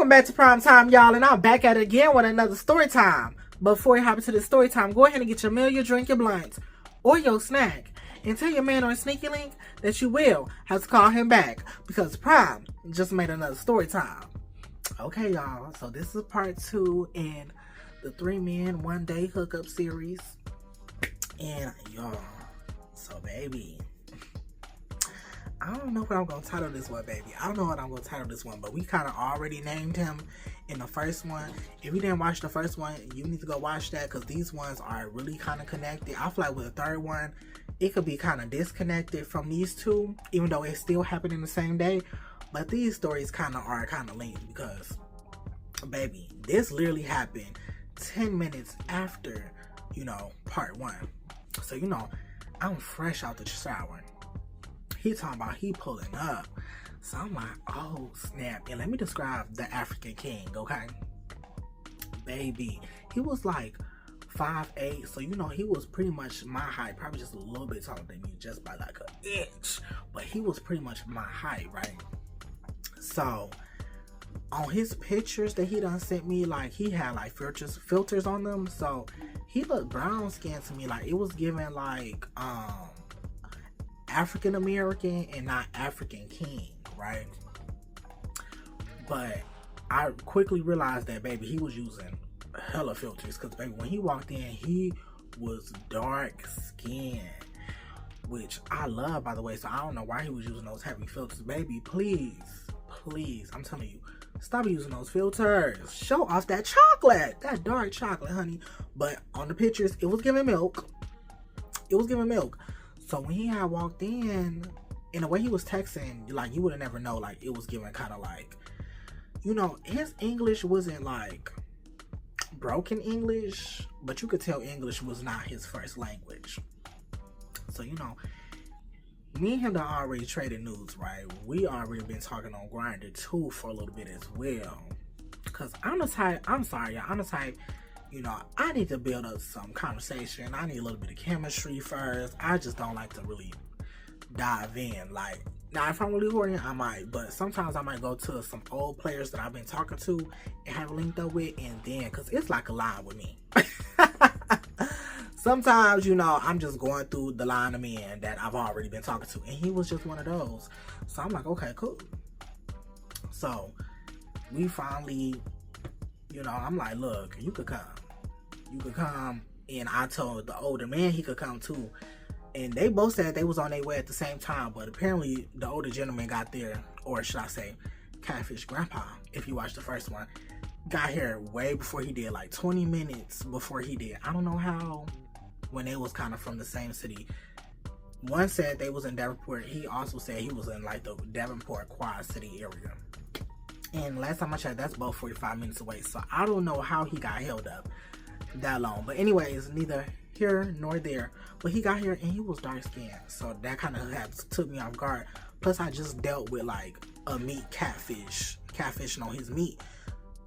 Welcome back to Prime Time, y'all, and I'm back at it again with another story time. Before you hop into the story time, go ahead and get your meal, your drink, your blunt, or your snack, and tell your man on Sneaky Link that you will have to call him back because Prime just made another story time. Okay, y'all, so this is part 2 in the 3 Men 1 Day Hookup series. And y'all, so baby, I don't know what I'm going to title this one, baby. I don't know what I'm going to title this one, but we kind of already named him in the first one. If you didn't watch the first one, you need to go watch that because these ones are really kind of connected. I feel like with the third one, it could be kind of disconnected from these two, even though it still happened in the same day. But these stories are kind of linked because, baby, this literally happened 10 minutes after, part 1. So, I'm fresh out the shower. He talking about he pulling up. So I'm like, oh snap. And let me describe the African king, okay? Baby, he was like 5'8", so he was pretty much my height, probably just a little bit taller than me, just by like an inch. But he was pretty much my height, right? So on his pictures that he done sent me, like he had like filters on them. So he looked brown skinned to me, like it was giving like African American and not African king, right? But I quickly realized that, baby, he was using hella filters because, baby, when he walked in, he was dark skinned, which I love, by the way. So I don't know why he was using those heavy filters. Baby, please, I'm telling you, stop using those filters. Show off that chocolate, that dark chocolate, honey. But on the pictures, it was giving milk. So when he had walked in the way he was texting, like, you would have never know, like, it was giving kind of like, his English wasn't like broken English, but you could tell English was not his first language. So, me and him done already traded news, right? We already been talking on Grindr too for a little bit as well. Cause I'm the type, I need to build up some conversation. I need a little bit of chemistry first. I just don't like to really dive in. Like, now if I'm really horny, I might. But sometimes I might go to some old players that I've been talking to and have linked up with. And then, because it's like a line with me. Sometimes, I'm just going through the line of men that I've already been talking to. And he was just one of those. So I'm like, okay, cool. So we finally, I'm like, look, you could come. And I told the older man he could come too. And they both said they was on their way at the same time. But apparently the older gentleman got there, or should I say, Catfish Grandpa, if you watched the first one, got here way before he did, like 20 minutes before he did. I don't know how, when they was kind of from the same city. One said they was in Davenport. He also said he was in like the Davenport Quad City area. And last time I checked, that's about 45 minutes away. So I don't know how he got held up that long. But anyways, neither here nor there. But he got here and he was dark skinned. So that kind of took me off guard. Plus I just dealt with like a meat catfishing on his meat.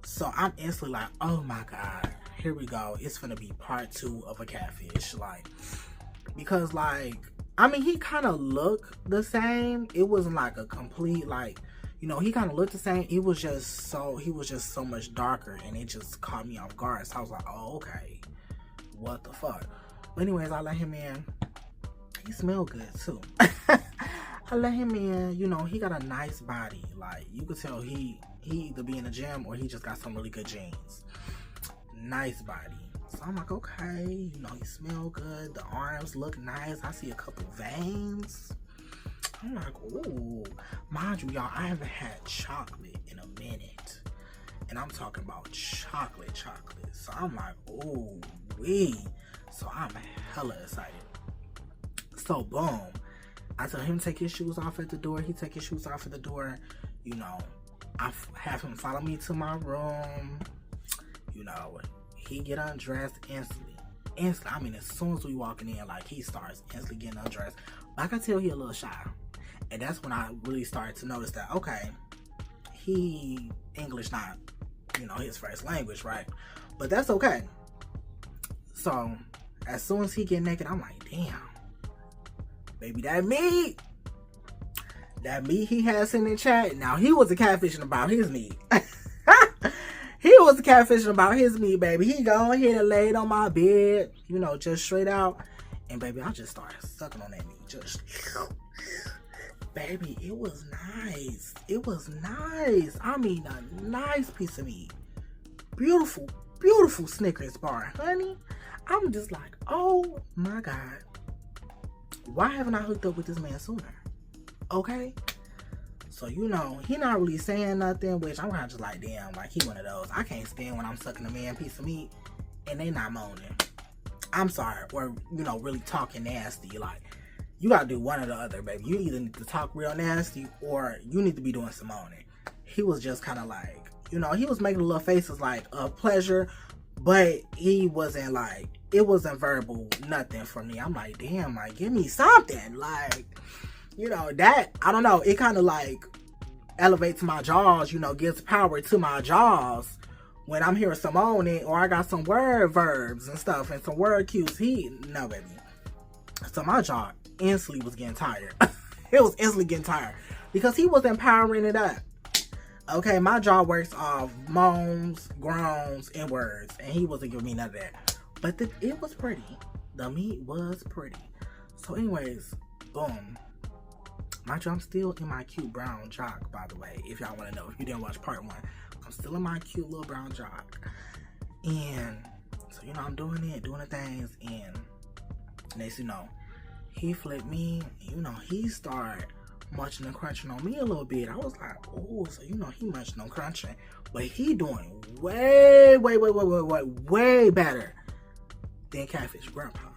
So I'm instantly like, oh my God, here we go. It's gonna be part 2 of a catfish. Like, because like, he kind of looked the same. It wasn't like a complete like, he kind of looked the same. He was just so much darker, and it just caught me off guard. So I was like, oh, okay, what the fuck? But anyways, I let him in. He smelled good too. I let him in. He got a nice body. Like, you could tell he either be in the gym or he just got some really good genes. Nice body. So I'm like, okay, he smelled good. The arms look nice. I see a couple veins. I'm like, ooh. Mind you, y'all, I haven't had chocolate in a minute. And I'm talking about chocolate. So I'm like, ooh, wee. So I'm hella excited. So boom. I tell him to take his shoes off at the door. He take his shoes off at the door. I have him follow me to my room. He get undressed instantly. As soon as we walking in, like, he starts instantly getting undressed. But I can tell he a little shy. And that's when I really started to notice that, okay, English not, his first language, right? But that's okay. So, as soon as he get naked, I'm like, damn, baby, that meat he has in the chat. Now, he was a catfishing about his meat. He was catfishing about his meat, baby. He go ahead and laid on my bed, you know, just straight out. And baby, I just started sucking on that meat. Just, baby, it was nice. It was nice. I mean, a nice piece of meat. Beautiful, beautiful Snickers bar, honey. I'm just like, oh my God. Why haven't I hooked up with this man sooner? Okay? So, you know, he not really saying nothing, which I'm kind of just like, damn, like, he one of those. I can't stand when I'm sucking a man piece of meat and they not moaning. I'm sorry. Or, you know, really talking nasty. Like, you got to do one or the other, baby. You either need to talk real nasty or you need to be doing some moaning. He was just kind of like, you know, he was making little faces like a pleasure, but he wasn't like, it wasn't verbal, nothing for me. I'm like, damn, like, give me something. Like, you know, that, I don't know, it kind of like elevates my jaws, you know, gives power to my jaws when I'm hearing some moaning or I got some word verbs and stuff and some word cues. No, baby. So my jaw instantly was getting tired. It was instantly getting tired because he was empowering it up. Okay, my jaw works off moans, groans, and words, and he wasn't giving me none of that. But it was pretty. The meat was pretty. So anyways, boom. Mind you, I'm still in my cute brown jock, by the way, if y'all want to know. If you didn't watch part 1, I'm still in my cute little brown jock. And so, you know, I'm doing the things, and next you know, he flipped me, and, you know, he started munching and crunching on me a little bit. I was like, oh, so, you know, he munching and crunching. But he doing way better than Catfish Grandpa.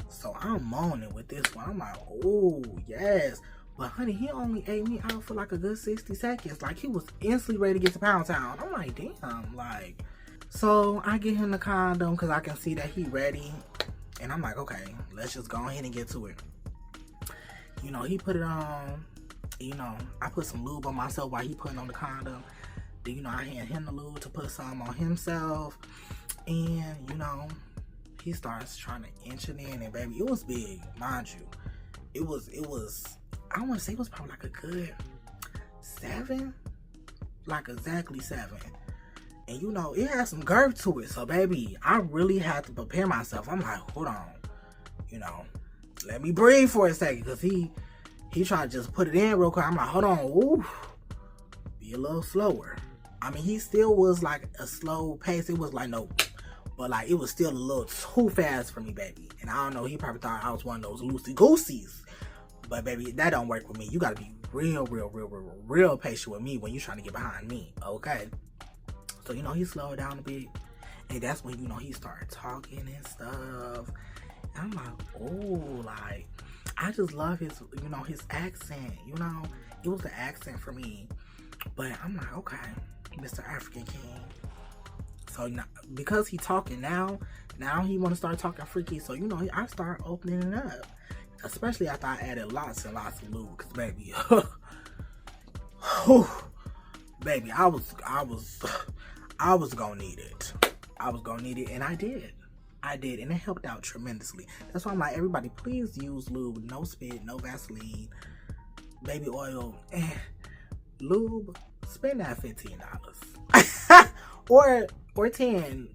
So I'm moaning with this one. I'm like, oh, yes. But honey, he only ate me out for like a good 60 seconds. Like, he was instantly ready to get to Pound Town. I'm like, damn, like. So I get him the condom because I can see that he ready. And I'm like, okay, let's just go ahead and get to it. You know, he put it on. You know, I put some lube on myself while he putting on the condom. Then, you know, I hand him the lube to put some on himself. And, you know, he starts trying to inch it in. And baby, it was big, mind you. It was, I want to say it was probably like a good 7. Like exactly 7. And, you know, it had some girth to it. So, baby, I really had to prepare myself. I'm like, hold on. You know, let me breathe for a second. Because he tried to just put it in real quick. I'm like, hold on. Ooh. Be a little slower. I mean, he still was like a slow pace. It was like, no. But, like, it was still a little too fast for me, baby. And I don't know. He probably thought I was one of those loosey-gooseys. But, baby, that don't work with me. You got to be real patient with me when you're trying to get behind me. Okay? So, you know, he slowed down a bit. And that's when, you know, he started talking and stuff. And I'm like, oh, like, I just love his, you know, his accent. You know, it was the accent for me. But I'm like, okay, Mr. African King. So, now, because he talking now he want to start talking freaky. So, you know, I start opening it up. Especially after I added lots and lots of lube. Because, baby, baby, I was gonna need it. I was gonna need it, and I did. And it helped out tremendously. That's why I'm like, everybody, please use lube. No spit, no Vaseline, baby oil, lube. Spend that $15 or 10,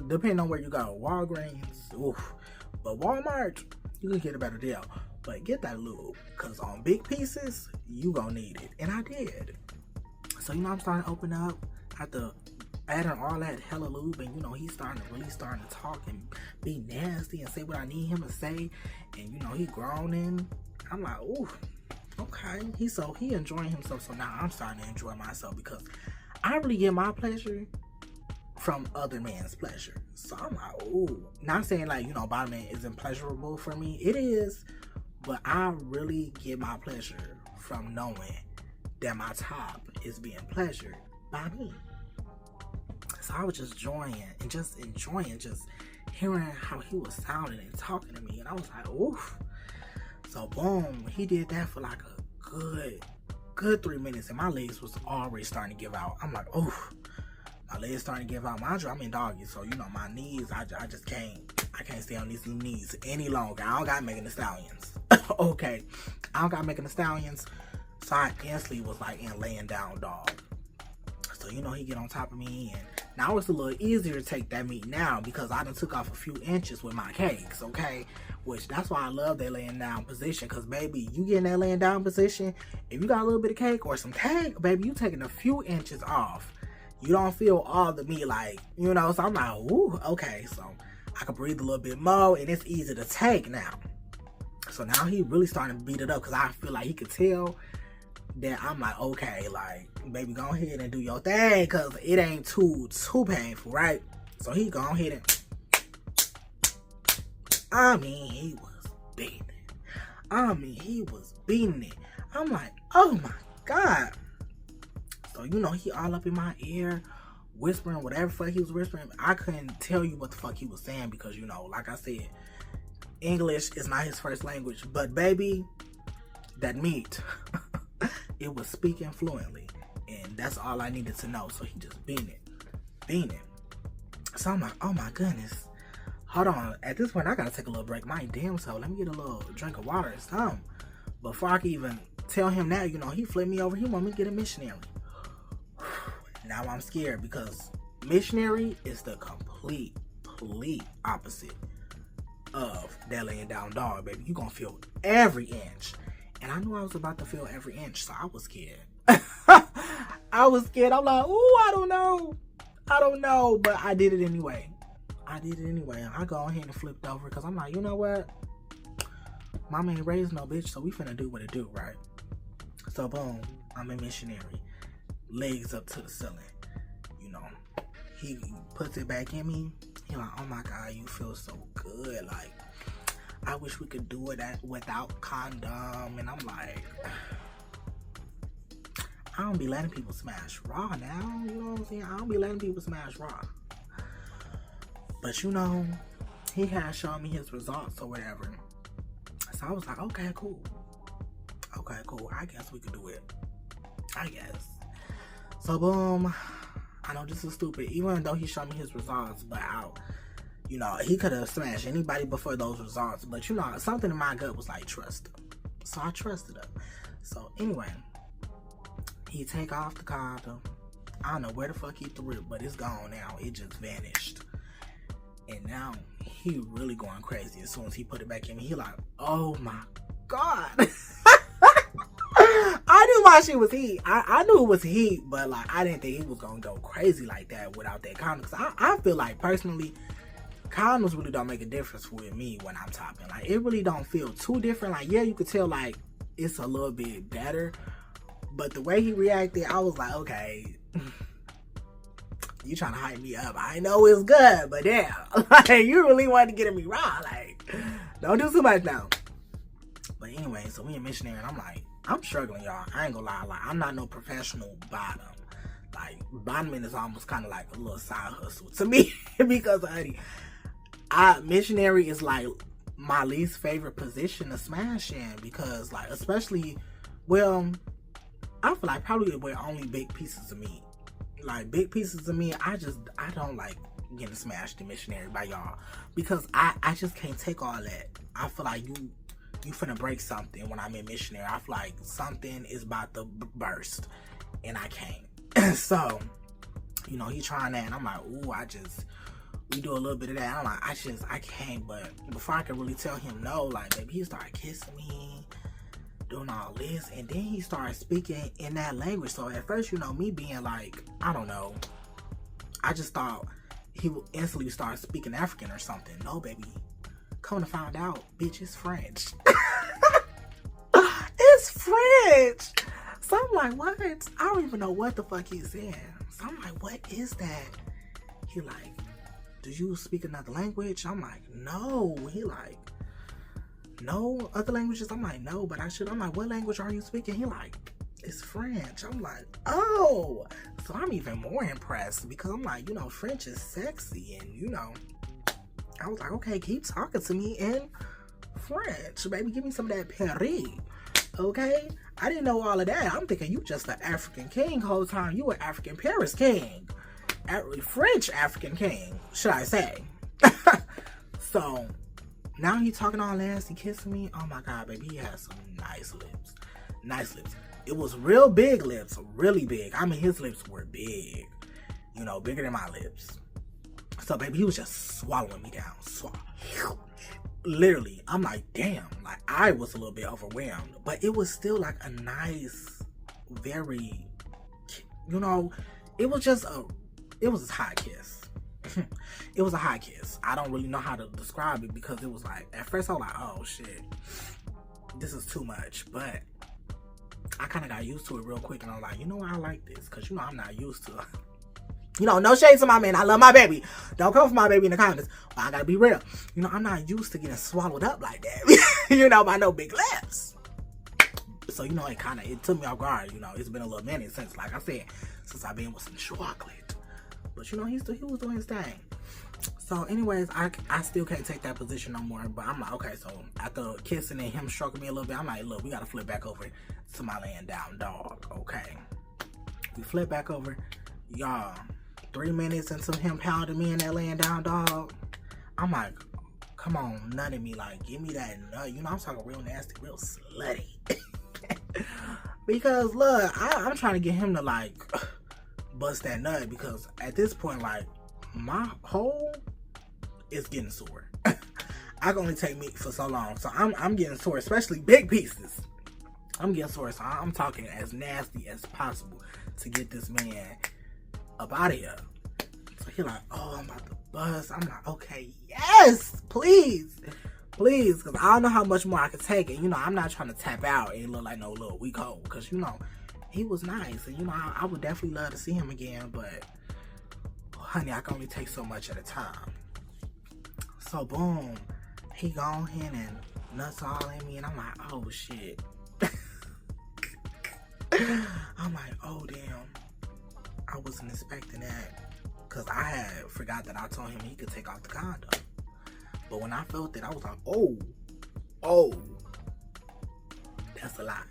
depending on where you go. Walgreens, oof. But Walmart, you can get a better deal. But get that lube, because on big pieces, you gonna need it. And I did. So, you know, I'm starting to open up after adding all that hella lube. And, you know, he's starting to talk and be nasty and say what I need him to say. And, you know, he groaning. I'm like, ooh, okay. He enjoying himself. So now I'm starting to enjoy myself because I really get my pleasure from other men's pleasure. So I'm like, ooh. Not saying like, you know, bottom man isn't pleasurable for me. It is. But I really get my pleasure from knowing that my top is being pleasured by me. So I was just enjoying, just hearing how he was sounding and talking to me. And I was like, oof. So boom, he did that for like a good 3 minutes. And my legs was already starting to give out. I'm like, oof. My legs starting to give out. Mind you, I'm in doggy. So, you know, my knees, I just can't. I can't stay on these knees any longer. I don't got Megan Thee Stallions. Okay. I don't got Megan Thee Stallions. So I instantly was like in laying down dog. So, you know, he get on top of me and Now it's a little easier to take that meat now because I done took off a few inches with my cakes, okay? Which, that's why I love that laying down position, because, baby, you get in that laying down position, if you got a little bit of cake or some cake, baby, you taking a few inches off. You don't feel all the meat, like, you know, so I'm like, ooh, okay, so I can breathe a little bit more, and it's easy to take now. So now he really starting to beat it up, because I feel like he could tell that I'm like, okay, like, baby, go ahead and do your thing, because it ain't too painful, right? So he go ahead and, I mean, he was beating it. I'm like, oh my God. So, you know, he all up in my ear, whispering whatever fuck he was whispering. I couldn't tell you what the fuck he was saying because, you know, like I said, English is not his first language. But, baby, that meat, it was speaking fluently. And that's all I needed to know. So he just beating it. So I'm like, oh my goodness. Hold on. At this point, I gotta take a little break. My damn self. Let me get a little drink of water or something. Before I can even tell him that, you know, he flipped me over. He want me to get a missionary. Now I'm scared because missionary is the complete opposite of that laying down dog, baby. You gonna feel every inch. And I knew I was about to feel every inch, so I was scared. I was scared. I'm like, ooh, I don't know. But I did it anyway. I go ahead and flipped over because I'm like, you know what? Mama ain't raised no bitch, so we finna do what it do, right? So boom, I'm a missionary. Legs up to the ceiling. You know, he puts it back in me. He like, oh my God, you feel so good. Like, I wish we could do it without condom. And I'm like, I don't be letting people smash raw now. You know what I'm saying? I don't be letting people smash raw. But you know, he had shown me his results or whatever. So I was like, okay, cool. I guess we could do it. I guess. So boom. I know this is stupid. Even though he showed me his results, but you know, he could have smashed anybody before those results. But you know, something in my gut was like, trust him. So I trusted him. So anyway, he take off the condom. I don't know where the fuck he threw it, but it's gone now. It just vanished. And now he really going crazy as soon as he put it back in me. He like, oh my God. I knew my shit was heat. I knew it was heat, but like I didn't think he was gonna go crazy like that without that condom. Cause I feel like personally, condoms really don't make a difference with me when I'm topping. Like it really don't feel too different. Like yeah, you could tell like it's a little bit better, but the way he reacted, I was like, okay. You trying to hype me up. I know it's good, but damn. Like, you really wanted to get me raw. Like, don't do too much now. But anyway, so we in missionary, and I'm like, I'm struggling, y'all. I ain't gonna lie. Like, I'm not no professional bottom. Like, bottoming is almost kind of like a little side hustle to me. Because, honey, missionary is like my least favorite position to smash in. Because, like, especially, well, I feel like probably with only big pieces of meat. Like big pieces of meat, I don't like getting smashed in missionary by y'all because I just can't take all that. I feel like you finna break something when I'm in missionary. I feel like something is about to burst and I can't. So, you know, he trying that and I'm like, ooh, we do a little bit of that. I'm like, I can't. But before I could really tell him no, like, baby, he started kissing me, doing all this, and then he started speaking in that language. So at first, you know, me being like, I don't know, I just thought he would instantly start speaking African or something. No, baby, come to find out, bitch, it's French. It's French. So I'm like, what? I don't even know what the fuck he's saying. So I'm like, what is that? He like, do you speak another language? I'm like, no. He like, no other languages? I'm like, no, but I should. I'm like, what language are you speaking? He like, it's French. I'm like, oh. So I'm even more impressed because I'm like, you know, French is sexy. And, you know, I was like, okay, keep talking to me in French. Baby, give me some of that Paris. Okay? I didn't know all of that. I'm thinking you just an African king whole time. You an African Paris king. French African king, should I say. So now he talking all nasty, kissing me. Oh my God, baby, he has some nice lips. Nice lips. It was real big lips, really big. I mean, his lips were big. you know, bigger than my lips. So, baby, he was just swallowing me down. Literally, I'm like, damn. Like, I was a little bit overwhelmed. But it was still, like, a nice, very, you know, it was a hot kiss. It was a hot kiss. I don't really know how to describe it because it was like, at first I was like, oh, shit. This is too much. But I kind of got used to it real quick. And I was like, you know what? I like this. Because, you know, I'm not used to it. You know, no shade to my man. I love my baby. Don't come for my baby in the comments. But I gotta be real. You know, I'm not used to getting swallowed up like that. You know, by no big lips. So, you know, it took me off guard. You know, it's been a little minute since, like I said, since I've been with some chocolate. But, you know, he was doing his thing. So, anyways, I still can't take that position no more. But I'm like, okay, so after kissing and him stroking me a little bit, I'm like, look, we gotta flip back over to my laying down dog, okay? We flip back over. Y'all, 3 minutes into him pounding me in that laying down dog, I'm like, come on, nutting me, like, give me that nut. You know, I'm talking real nasty, real slutty. Because, look, I'm trying to get him to, like, bust that nut because at this point, like, my hole is getting sore. I can only take meat for so long, so I'm getting sore, especially big pieces. I'm getting sore, so I'm talking as nasty as possible to get this man up out of here. So he like, oh, I'm about to bust. I'm like, okay, yes, please, because I don't know how much more I can take. And, you know, I'm not trying to tap out and look like no little weak hoe. Because, you know, he was nice. And, you know, I would definitely love to see him again. But, honey, I can only take so much at a time. So, boom, he gone in and nuts all in me. And I'm like, oh, shit. I'm like, oh, damn. I wasn't expecting that because I had forgot that I told him he could take off the condom. But when I felt it, I was like, oh, that's a lot.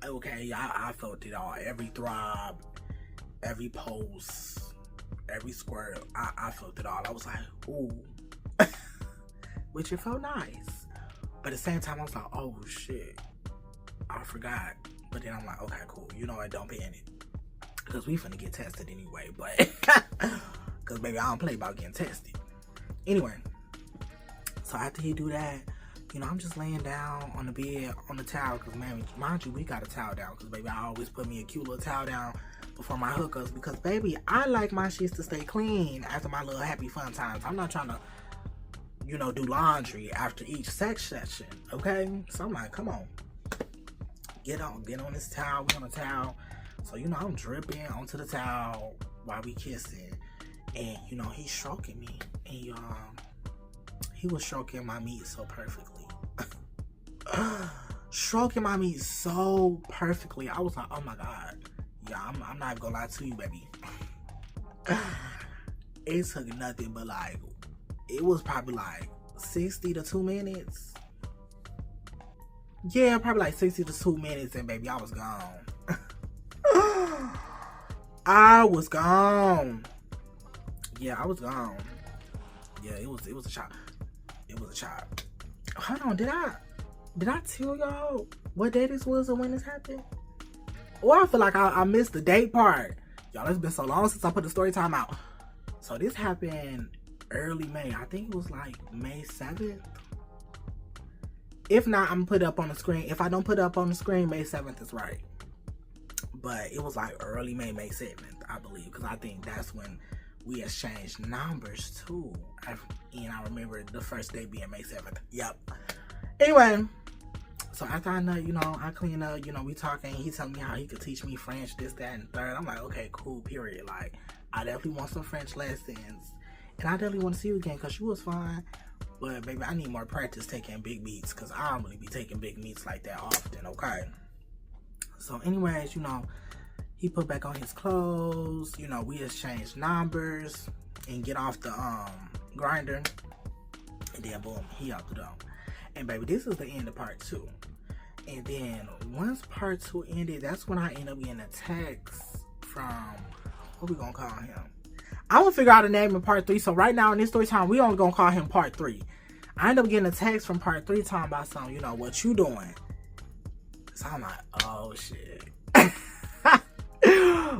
Okay, I felt it all. Every throb, every pulse, every squirt, I felt it all. I was like, ooh, which it felt nice. But at the same time, I was like, oh, shit, I forgot. But then I'm like, okay, cool. You know what? Don't panic. Because we finna get tested anyway, but because baby, I don't play about getting tested. Anyway, so after he do that, you know, I'm just laying down on the bed, on the towel, because man, mind you, we got a towel down, because baby, I always put me a cute little towel down before my hookups, because baby, I like my sheets to stay clean after my little happy fun times. I'm not trying to, you know, do laundry after each sex session, okay? So I'm like, come on, get on this towel, we on a towel. So, you know, I'm dripping onto the towel while we kissing. And, you know, he's stroking me. And, he was stroking my meat so perfectly. Stroking my meat so perfectly. I was like, oh, my God. Yeah, I'm not gonna lie to you, baby. It took nothing but, like, it was probably, like, 60 to 2 minutes. Yeah, probably, like, 60 to 2 minutes. And, baby, I was gone. I was gone. Yeah, I was gone. Yeah, it was a chop. It was a chop. Hold on, did I tell y'all what day this was or when this happened? Or I feel like I missed the date part. Y'all, it's been so long since I put the story time out. So this happened early May. I think it was like May 7th. If not, I'm gonna put it up on the screen. If I don't put it up on the screen, May 7th is right. But it was like early May 7th, I believe, because I think that's when we exchanged numbers too. And I remember the first day being May 7th. Yep. Anyway, so after I know, you know, I clean up, you know, we talking, he telling me how he could teach me French, this, that, and third. I'm like, okay, cool, period. Like, I definitely want some French lessons. And I definitely want to see you again because you was fine. But, baby, I need more practice taking big beats because I don't really be taking big meats like that often, okay? So, anyways, you know, he put back on his clothes. You know, we exchanged numbers and get off the grinder. And then, boom, he out the door. And, baby, this is the end of part 2. And then, once part 2 ended, that's when I ended up getting a text from, what we gonna call him? I'm gonna figure out a name in part 3. So, right now in this story time, we only gonna call him part 3. I ended up getting a text from part 3 talking about something, you know, what you doing? So, I'm like, oh, shit.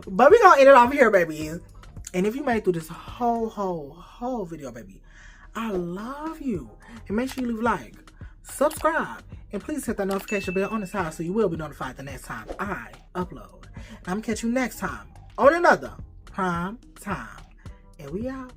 But we gonna end it off here, baby. And if you made it through this whole video, baby, I love you. And make sure you leave a like, subscribe, and please hit that notification bell on the side so you will be notified the next time I upload. And I'm gonna catch you next time on another Prime Time. And we out.